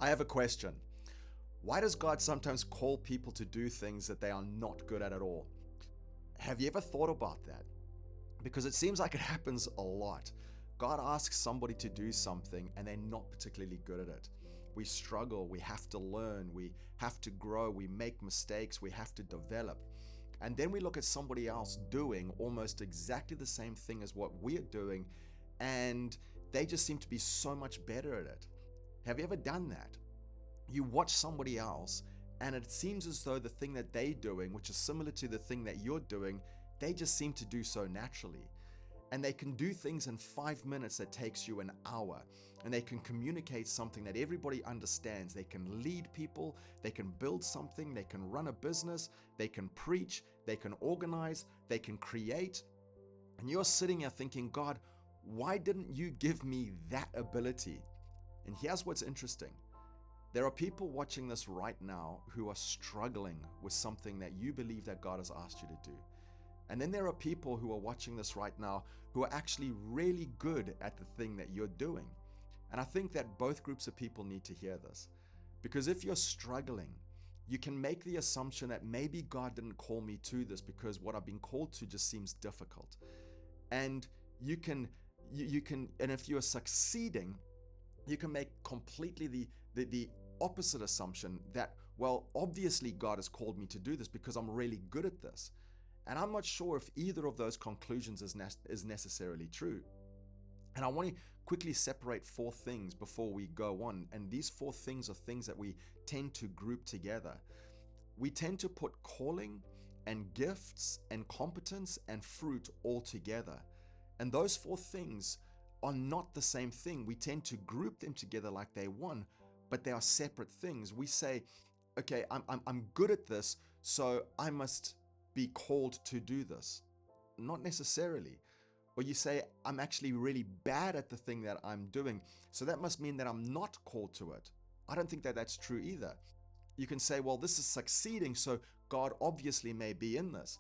I have a question. Why does God sometimes call people to do things that they are not good at all? Have you ever thought about that? Because it seems like it happens a lot. God asks somebody to do something and they're not particularly good at it. We struggle, we have to learn, we have to grow, we make mistakes, we have to develop. And then we look at somebody else doing almost exactly the same thing as what we're doing, and they just seem to be so much better at it. Have you ever done that? You watch somebody else and it seems as though the thing that they're doing, which is similar to the thing that you're doing, they just seem to do so naturally. And they can do things in 5 minutes that takes you an hour. And they can communicate something that everybody understands. They can lead people, they can build something, they can run a business, they can preach, they can organize, they can create. And you're sitting here thinking, God, why didn't you give me that ability? And here's what's interesting. There are people watching this right now who are struggling with something that you believe that God has asked you to do. And then there are people who are watching this right now who are actually really good at the thing that you're doing. And I think that both groups of people need to hear this. Because if you're struggling, you can make the assumption that maybe God didn't call me to this because what I've been called to just seems difficult. And you can, and if you're succeeding, you can make completely the opposite assumption that, well, obviously God has called me to do this because I'm really good at this. And I'm not sure if either of those conclusions is necessarily true. And I want to quickly separate 4 things before we go on. And these 4 things are things that we tend to group together. We tend to put calling and gifts and competence and fruit all together. And those 4 things are not the same thing. We tend to group them together like they're one, but they are separate things. We say, okay, I'm good at this, so I must be called to do this. Not necessarily. Or you say, I'm actually really bad at the thing that I'm doing, so that must mean that I'm not called to it. I don't think that that's true either. You can say, well, this is succeeding, so God obviously may be in this.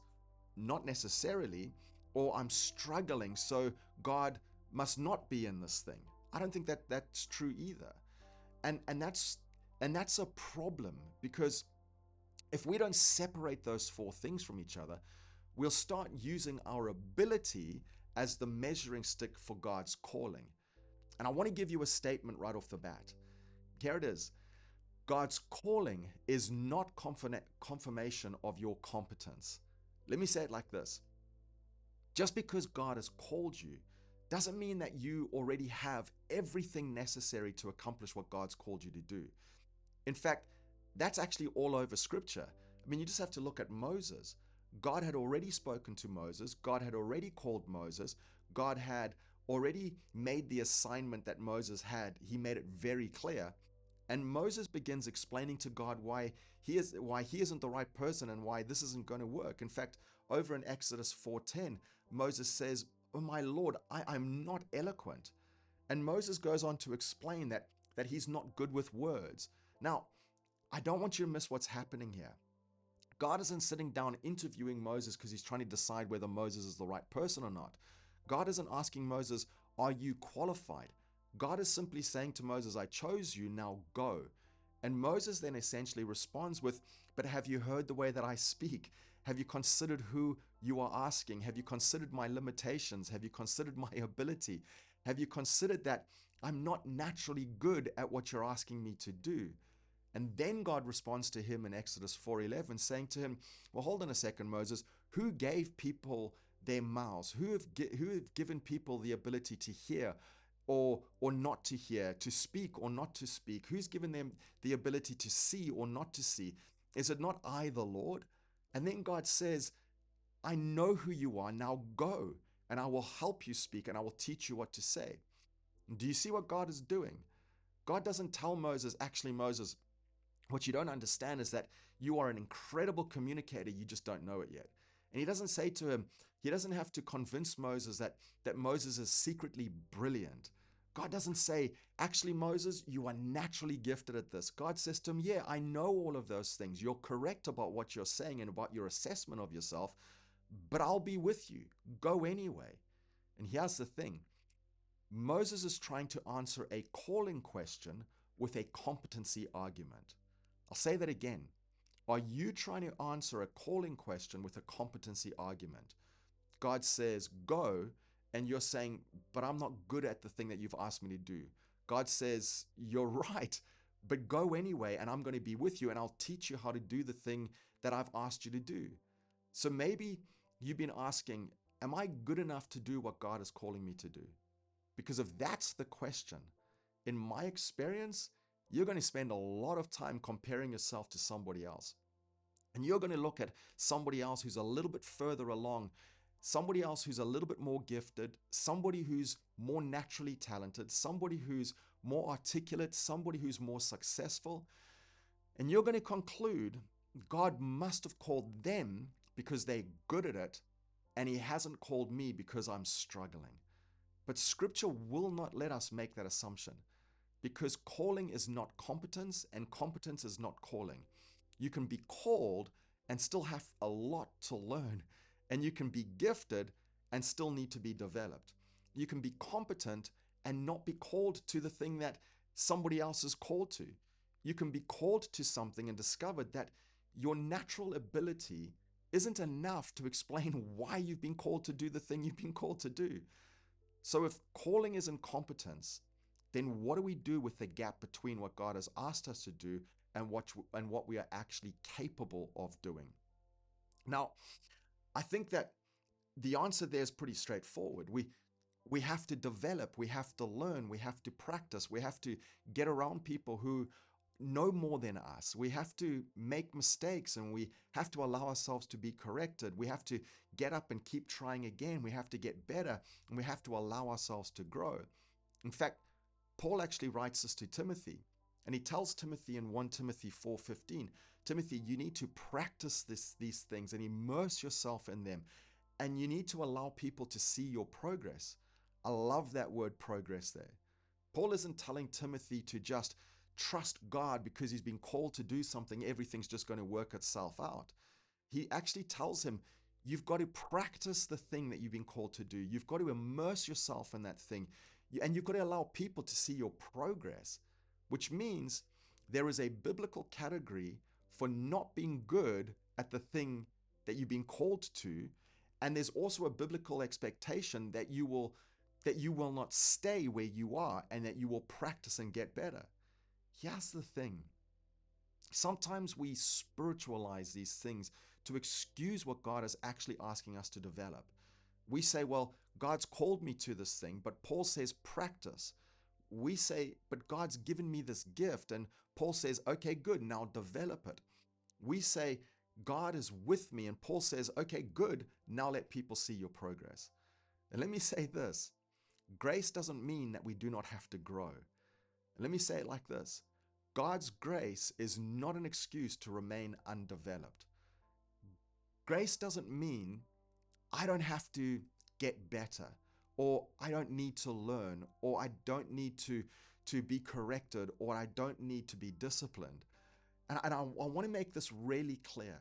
Not necessarily. Or I'm struggling, so God must not be in this thing. I don't think that that's true either. And that's a problem, because if we don't separate those 4 things from each other, we'll start using our ability as the measuring stick for God's calling. And I want to give you a statement right off the bat. Here it is. God's calling is not confirmation of your competence. Let me say it like this. Just because God has called you doesn't mean that you already have everything necessary to accomplish what God's called you to do. In fact, that's actually all over Scripture. I mean, you just have to look at Moses. God had already spoken to Moses. God had already called Moses. God had already made the assignment that Moses had. He made it very clear. And Moses begins explaining to God why he isn't the right person and why this isn't going to work. In fact, over in Exodus 4:10, Moses says, "Oh my Lord, I'm not eloquent." And Moses goes on to explain that he's not good with words. Now, I don't want you to miss what's happening here. God isn't sitting down interviewing Moses because he's trying to decide whether Moses is the right person or not. God isn't asking Moses, are you qualified? God is simply saying to Moses, I chose you, now go. And Moses then essentially responds with, but have you heard the way that I speak? Have you considered who you are asking? Have you considered my limitations? Have you considered my ability? Have you considered that I'm not naturally good at what you're asking me to do? And then God responds to him in Exodus 4:11, saying to him, well, hold on a second, Moses, who gave people their mouths? Who have given people the ability to hear or not to hear, to speak or not to speak? Who's given them the ability to see or not to see? Is it not I, the Lord? And then God says, I know who you are, now go, and I will help you speak, and I will teach you what to say. Do you see what God is doing? God doesn't tell Moses, actually, Moses, what you don't understand is that you are an incredible communicator, you just don't know it yet. And he doesn't say to him, he doesn't have to convince Moses that Moses is secretly brilliant. God doesn't say, actually, Moses, you are naturally gifted at this. God says to him, yeah, I know all of those things. You're correct about what you're saying and about your assessment of yourself, but I'll be with you. Go anyway. And here's the thing. Moses is trying to answer a calling question, with a competency argument. I'll say that again. Are you trying to answer a calling question with a competency argument? God says, go, and you're saying, but I'm not good at the thing that you've asked me to do. God says, you're right, but go anyway, and I'm going to be with you, and I'll teach you how to do the thing that I've asked you to do. So maybe you've been asking, am I good enough to do what God is calling me to do? Because if that's the question, in my experience, you're going to spend a lot of time comparing yourself to somebody else. And you're going to look at somebody else who's a little bit further along, somebody else who's a little bit more gifted, somebody who's more naturally talented, somebody who's more articulate, somebody who's more successful. And you're going to conclude God must have called them because they're good at it, and He hasn't called me because I'm struggling. But Scripture will not let us make that assumption, because calling is not competence and competence is not calling. You can be called and still have a lot to learn, and you can be gifted and still need to be developed. You can be competent and not be called to the thing that somebody else is called to. You can be called to something and discover that your natural ability isn't enough to explain why you've been called to do the thing you've been called to do. So if calling is incompetence, then what do we do with the gap between what God has asked us to do and what we are actually capable of doing? Now, I think that the answer there is pretty straightforward. We have to develop, we have to learn, we have to practice, we have to get around people who know more than us. We have to make mistakes and we have to allow ourselves to be corrected. We have to get up and keep trying again. We have to get better and we have to allow ourselves to grow. In fact, Paul actually writes this to Timothy, and he tells Timothy in 1 Timothy 4:15, Timothy, you need to practice these things and immerse yourself in them, and you need to allow people to see your progress. I love that word progress there. Paul isn't telling Timothy to just trust God because he's been called to do something, everything's just going to work itself out. He actually tells him, you've got to practice the thing that you've been called to do. You've got to immerse yourself in that thing. And you've got to allow people to see your progress, which means there is a biblical category for not being good at the thing that you've been called to. And there's also a biblical expectation that you will not stay where you are and that you will practice and get better. Here's the thing. Sometimes we spiritualize these things to excuse what God is actually asking us to develop. We say, well, God's called me to this thing, but Paul says practice. We say, but God's given me this gift, and Paul says, okay, good, now develop it. We say, God is with me, and Paul says, okay, good, now let people see your progress. And let me say this, grace doesn't mean that we do not have to grow. And let me say it like this, God's grace is not an excuse to remain undeveloped. Grace doesn't mean I don't have to get better, or I don't need to learn, or I don't need to be corrected, or I don't need to be disciplined. And I want to make this really clear.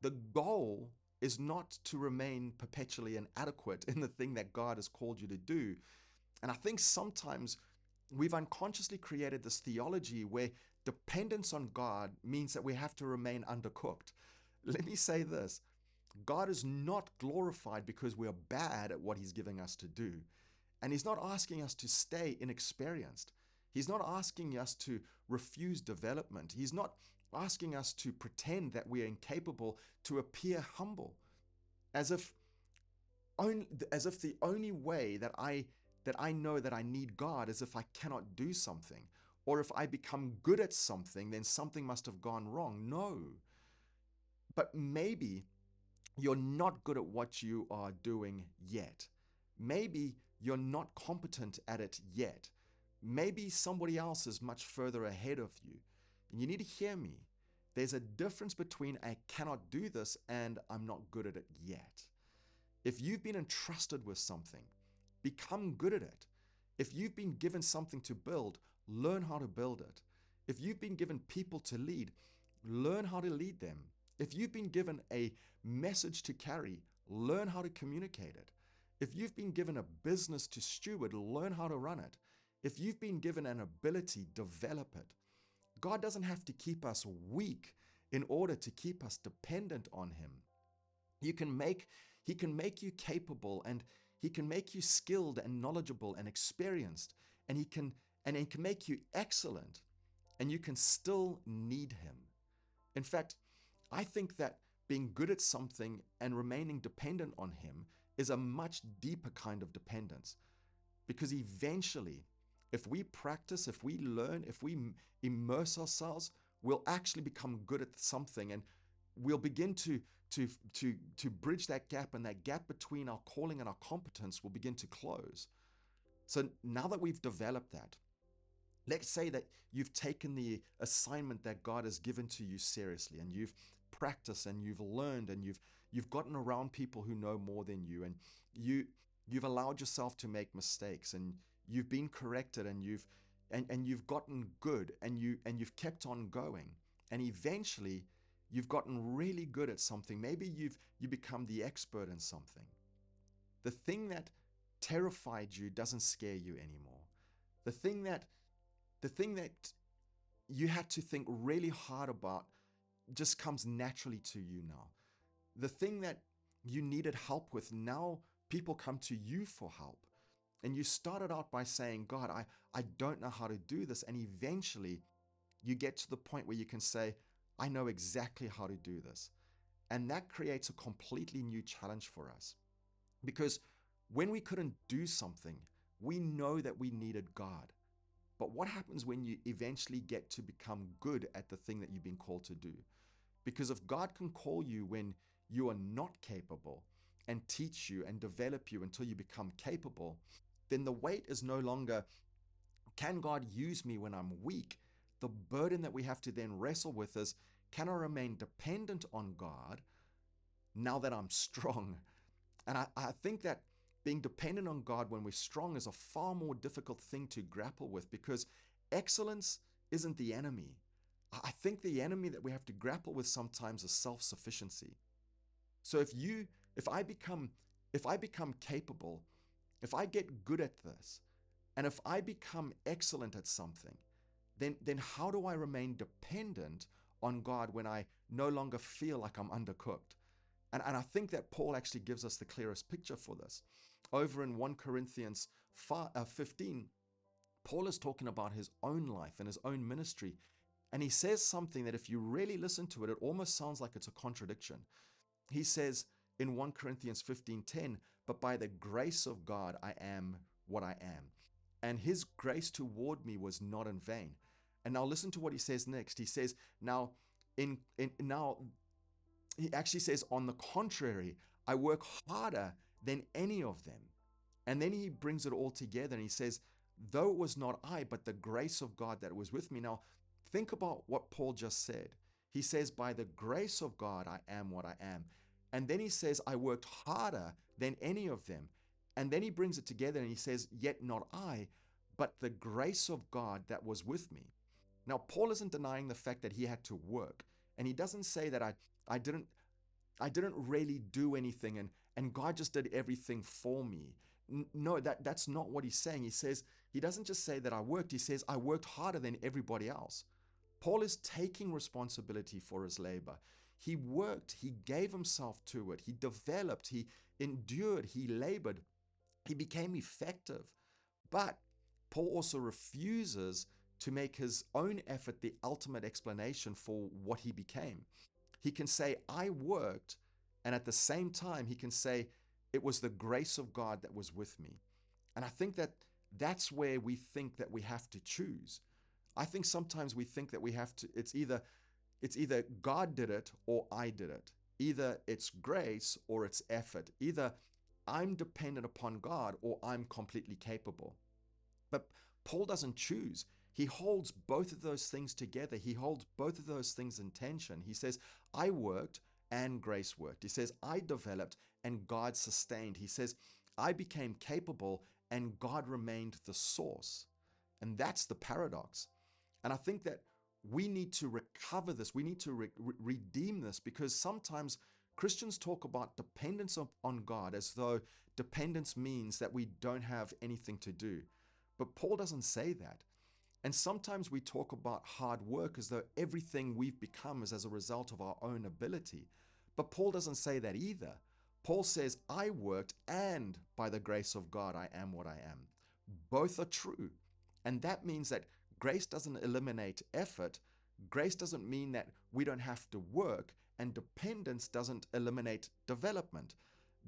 The goal is not to remain perpetually inadequate in the thing that God has called you to do. And I think sometimes we've unconsciously created this theology where dependence on God means that we have to remain undercooked. Let me say this. God is not glorified because we are bad at what He's giving us to do. And He's not asking us to stay inexperienced. He's not asking us to refuse development. He's not asking us to pretend that we are incapable, to appear humble, as if the only way that I know that I need God is if I cannot do something, or if I become good at something, then something must have gone wrong. No. But maybe you're not good at what you are doing yet. Maybe you're not competent at it yet. Maybe somebody else is much further ahead of you. And you need to hear me. There's a difference between I cannot do this and I'm not good at it yet. If you've been entrusted with something, become good at it. If you've been given something to build, learn how to build it. If you've been given people to lead, learn how to lead them. If you've been given a message to carry, learn how to communicate it. If you've been given a business to steward, learn how to run it. If you've been given an ability, develop it. God doesn't have to keep us weak in order to keep us dependent on Him. He can make you capable, and He can make you skilled and knowledgeable and experienced, and He can make you excellent, and you can still need Him. In fact, I think that being good at something and remaining dependent on Him is a much deeper kind of dependence. Because eventually, if we practice, if we learn, if we immerse ourselves, we'll actually become good at something, and we'll begin to bridge that gap, and that gap between our calling and our competence will begin to close. So now that we've developed that, let's say that you've taken the assignment that God has given to you seriously, and you've practiced and you've learned, and you've gotten around people who know more than you, and you've allowed yourself to make mistakes, and you've been corrected, and you've gotten good, and you've kept on going, and eventually you've gotten really good at something. Maybe you become the expert in something. The thing that terrified you doesn't scare you anymore. The thing that you had to think really hard about just comes naturally to you now. The thing that you needed help with, now people come to you for help. And you started out by saying, God, I don't know how to do this. And eventually you get to the point where you can say, I know exactly how to do this. And that creates a completely new challenge for us. Because when we couldn't do something, we know that we needed God. But what happens when you eventually get to become good at the thing that you've been called to do? Because if God can call you when you are not capable and teach you and develop you until you become capable, then the weight is no longer, can God use me when I'm weak? The burden that we have to then wrestle with is, can I remain dependent on God now that I'm strong? And I think that being dependent on God when we're strong is a far more difficult thing to grapple with, because excellence isn't the enemy. I think the enemy that we have to grapple with sometimes is self-sufficiency. So if I become capable, if I get good at this, and if I become excellent at something, then how do I remain dependent on God when I no longer feel like I'm undercooked? And I think that Paul actually gives us the clearest picture for this. Over in 1 Corinthians 15, Paul is talking about his own life and his own ministry. And he says something that if you really listen to it, it almost sounds like it's a contradiction. He says in 1 Corinthians 15:10, but by the grace of God, I am what I am. And his grace toward me was not in vain. And now listen to what he says next. He says, now he actually says, on the contrary, I work harder than any of them. And then he brings it all together and he says, though it was not I, but the grace of God that was with me. Now, think about what Paul just said. He says, by the grace of God, I am what I am. And then he says, I worked harder than any of them. And then he brings it together and he says, yet not I, but the grace of God that was with me. Now, Paul isn't denying the fact that he had to work. And he doesn't say that I didn't really do anything and God just did everything for me. No, that's not what he's saying. He doesn't just say that I worked. He says I worked harder than everybody else. Paul is taking responsibility for his labor. He worked, he gave himself to it, he developed, he endured, he labored, he became effective. But Paul also refuses to make his own effort the ultimate explanation for what he became. He can say, I worked, and at the same time, he can say, it was the grace of God that was with me. And I think that that's where we think that we have to choose. I think sometimes we think that we have to, it's either God did it or I did it. Either it's grace or it's effort. Either I'm dependent upon God or I'm completely capable. But Paul doesn't choose. He holds both of those things together. He holds both of those things in tension. He says, I worked and grace worked. He says, I developed and God sustained. He says, I became capable and God remained the source. And that's the paradox. And I think that we need to recover this. We need to redeem this, because sometimes Christians talk about dependence on God as though dependence means that we don't have anything to do. But Paul doesn't say that. And sometimes we talk about hard work as though everything we've become is as a result of our own ability. But Paul doesn't say that either. Paul says, I worked, and by the grace of God, I am what I am. Both are true. And that means that grace doesn't eliminate effort. Grace doesn't mean that we don't have to work, and dependence doesn't eliminate development.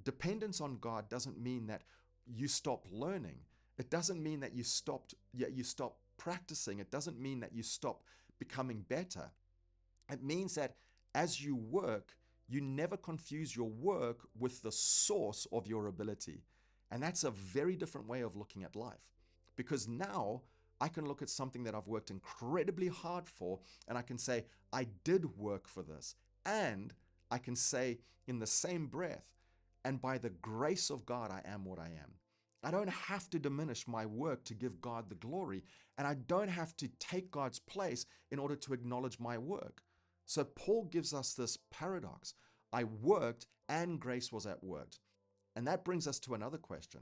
Dependence on God doesn't mean that you stop learning. It doesn't mean that you stop practicing. It doesn't mean that you stop becoming better. It means that as you work, you never confuse your work with the source of your ability. And that's a very different way of looking at life. Because now I can look at something that I've worked incredibly hard for, and I can say, I did work for this. And I can say in the same breath, and by the grace of God, I am what I am. I don't have to diminish my work to give God the glory, and I don't have to take God's place in order to acknowledge my work. So Paul gives us this paradox. I worked and grace was at work. And that brings us to another question.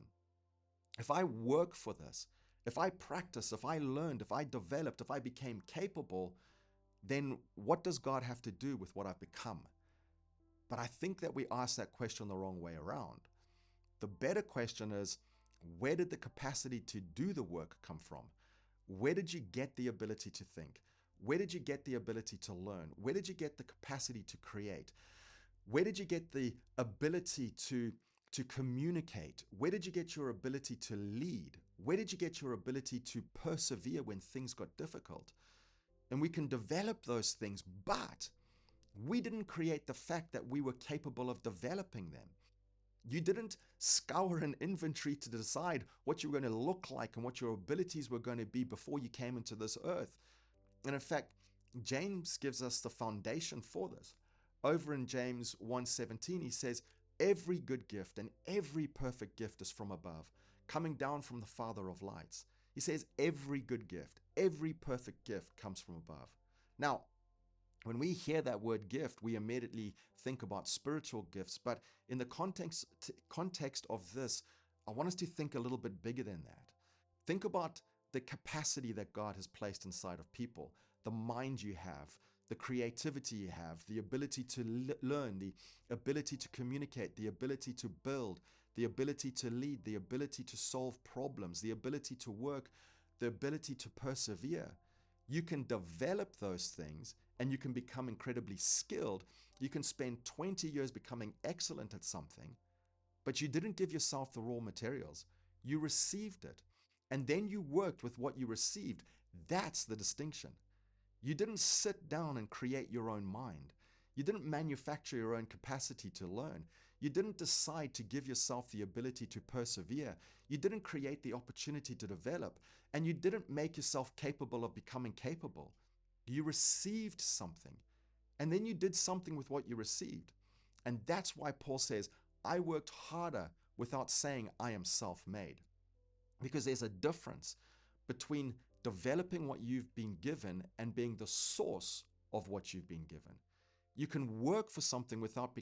If I work for this, if I practice, if I learned, if I developed, if I became capable, then what does God have to do with what I've become? But I think that we ask that question the wrong way around. The better question is, where did the capacity to do the work come from? Where did you get the ability to think? Where did you get the ability to learn? Where did you get the capacity to create? Where did you get the ability to communicate? Where did you get your ability to lead? Where did you get your ability to persevere when things got difficult? And we can develop those things, but we didn't create the fact that we were capable of developing them. You didn't scour an inventory to decide what you were going to look like and what your abilities were going to be before you came into this earth. And in fact, James gives us the foundation for this. Over in James 1:17, he says, every good gift and every perfect gift is from above, coming down from the Father of lights. He says every good gift, every perfect gift comes from above. Now, when we hear that word gift, we immediately think about spiritual gifts. But in the context of this, I want us to think a little bit bigger than that. Think about the capacity that God has placed inside of people, the mind you have, the creativity you have, the ability to learn, the ability to communicate, the ability to build, the ability to lead, the ability to solve problems, the ability to work, the ability to persevere. You can develop those things and you can become incredibly skilled. You can spend 20 years becoming excellent at something, but you didn't give yourself the raw materials. You received it. And then you worked with what you received. That's the distinction. You didn't sit down and create your own mind. You didn't manufacture your own capacity to learn. You didn't decide to give yourself the ability to persevere. You didn't create the opportunity to develop. And you didn't make yourself capable of becoming capable. You received something. And then you did something with what you received. And that's why Paul says, I worked harder without saying I am self-made. Because there's a difference between developing what you've been given and being the source of what you've been given. You can work for something without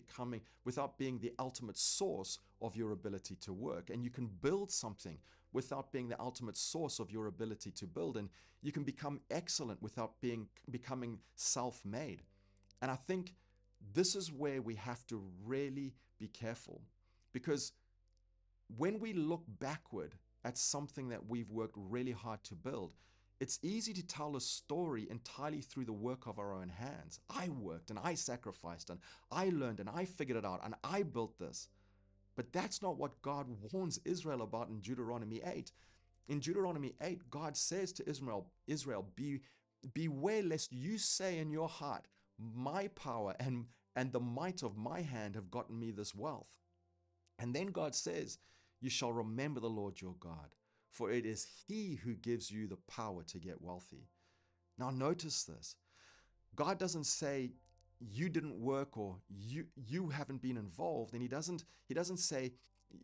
being the ultimate source of your ability to work. And you can build something without being the ultimate source of your ability to build. And you can become excellent without becoming self-made. And I think this is where we have to really be careful, because when we look backward at something that we've worked really hard to build, it's easy to tell a story entirely through the work of our own hands. I worked and I sacrificed and I learned and I figured it out and I built this. But that's not what God warns Israel about in Deuteronomy 8. In Deuteronomy 8, God says to Israel, beware lest you say in your heart, my power and the might of my hand have gotten me this wealth. And then God says, you shall remember the Lord your God, for it is He who gives you the power to get wealthy. Now notice this. God doesn't say you didn't work or you haven't been involved, and He doesn't say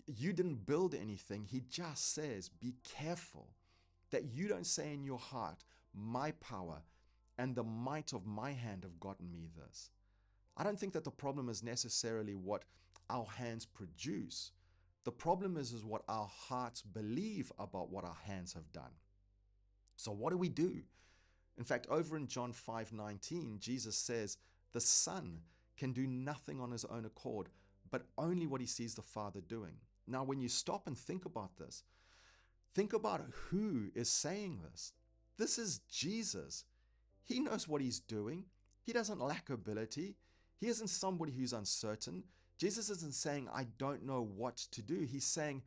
you didn't build anything. He just says, be careful that you don't say in your heart, my power and the might of my hand have gotten me this. I don't think that the problem is necessarily what our hands produce, The problem is what our hearts believe about what our hands have done. So what do we do? In fact, over in John 5:19, Jesus says, the Son can do nothing on his own accord, but only what he sees the Father doing. Now, when you stop and think about this, think about who is saying this. This is Jesus. He knows what he's doing. He doesn't lack ability. He isn't somebody who's uncertain. Jesus isn't saying, I don't know what to do. He's saying,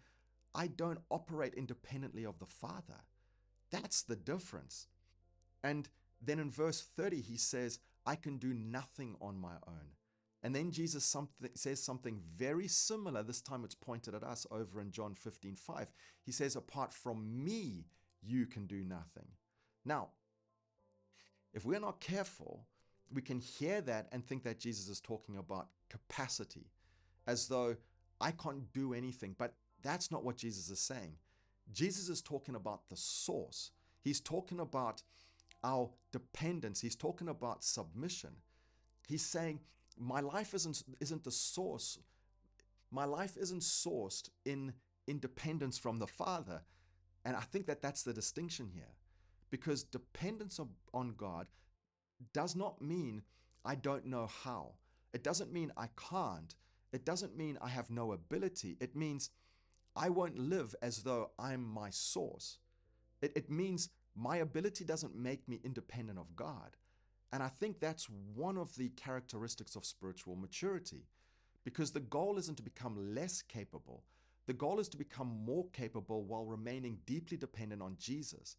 I don't operate independently of the Father. That's the difference. And then in verse 30, he says, I can do nothing on my own. And then Jesus says something very similar. This time it's pointed at us over in John 15:5. He says, apart from me, you can do nothing. Now, if we're not careful, we can hear that and think that Jesus is talking about capacity, as though I can't do anything. But that's not what Jesus is saying. Jesus is talking about the source. He's talking about our dependence. He's talking about submission. He's saying, my life isn't the source. My life isn't sourced in independence from the Father. And I think that that's the distinction here. Because dependence on God does not mean I don't know how. It doesn't mean I can't. It doesn't mean I have no ability. It means I won't live as though I'm my source. It means my ability doesn't make me independent of God. And I think that's one of the characteristics of spiritual maturity, because the goal isn't to become less capable. The goal is to become more capable while remaining deeply dependent on Jesus.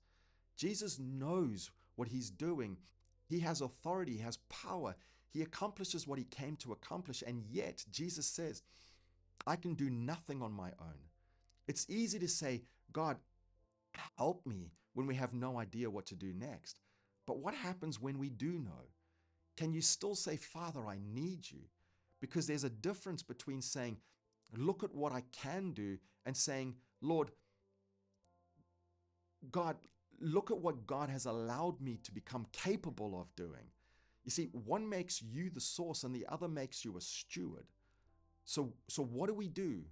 Jesus knows what he's doing. He has authority, he has power. He accomplishes what he came to accomplish. And yet Jesus says, I can do nothing on my own. It's easy to say, God, help me, when we have no idea what to do next. But what happens when we do know? Can you still say, Father, I need you? Because there's a difference between saying, look at what I can do, and saying, Lord, God, look at what God has allowed me to become capable of doing. You see, one makes you the source and the other makes you a steward. So what do we do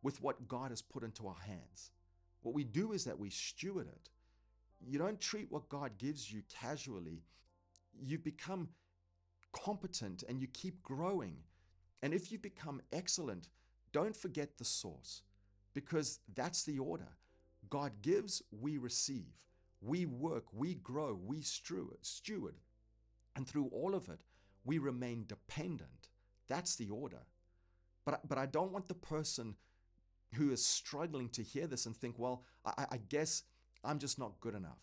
with what God has put into our hands? What we do is that we steward it. You don't treat what God gives you casually. You become competent and you keep growing. And if you become excellent, don't forget the source, because that's the order. God gives, we receive. We work, we grow, we steward. And through all of it, we remain dependent. That's the order. But I don't want the person who is struggling to hear this and think, well, I guess I'm just not good enough.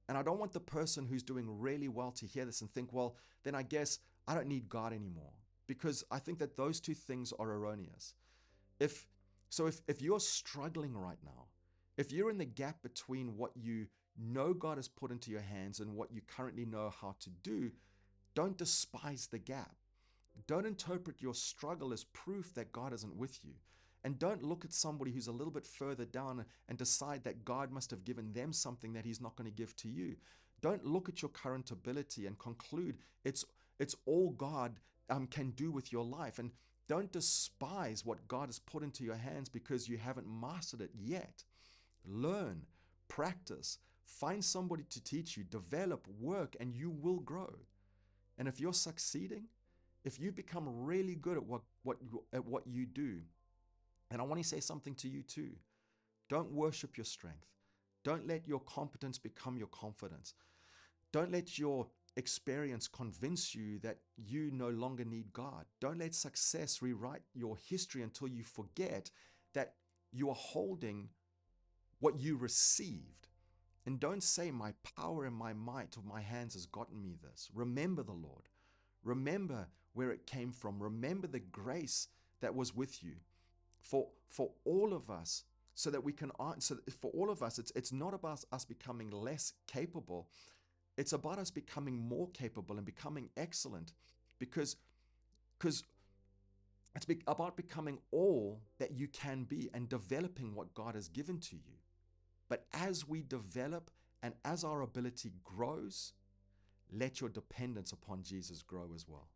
And I don't want the person who's doing really well to hear this and think, well, then I guess I don't need God anymore. Because I think that those two things are erroneous. If you're struggling right now, if you're in the gap between what you know God has put into your hands and what you currently know how to do, don't despise the gap. Don't interpret your struggle as proof that God isn't with you. And don't look at somebody who's a little bit further down and decide that God must have given them something that he's not going to give to you. Don't look at your current ability and conclude it's all God can do with your life. And don't despise what God has put into your hands because you haven't mastered it yet. Learn, practice, find somebody to teach you, develop, work, and you will grow. And if you're succeeding, if you become really good at what you do, and I want to say something to you too. Don't worship your strength. Don't let your competence become your confidence. Don't let your experience convince you that you no longer need God. Don't let success rewrite your history until you forget that you are holding what you received. And don't say, my power and my might of my hands has gotten me this. Remember the Lord. Remember where it came from. Remember the grace that was with you. For all of us, so that we can answer, for all of us, it's not about us becoming less capable. It's about us becoming more capable and becoming excellent, because it's about becoming all that you can be and developing what God has given to you. But as we develop and as our ability grows, let your dependence upon Jesus grow as well.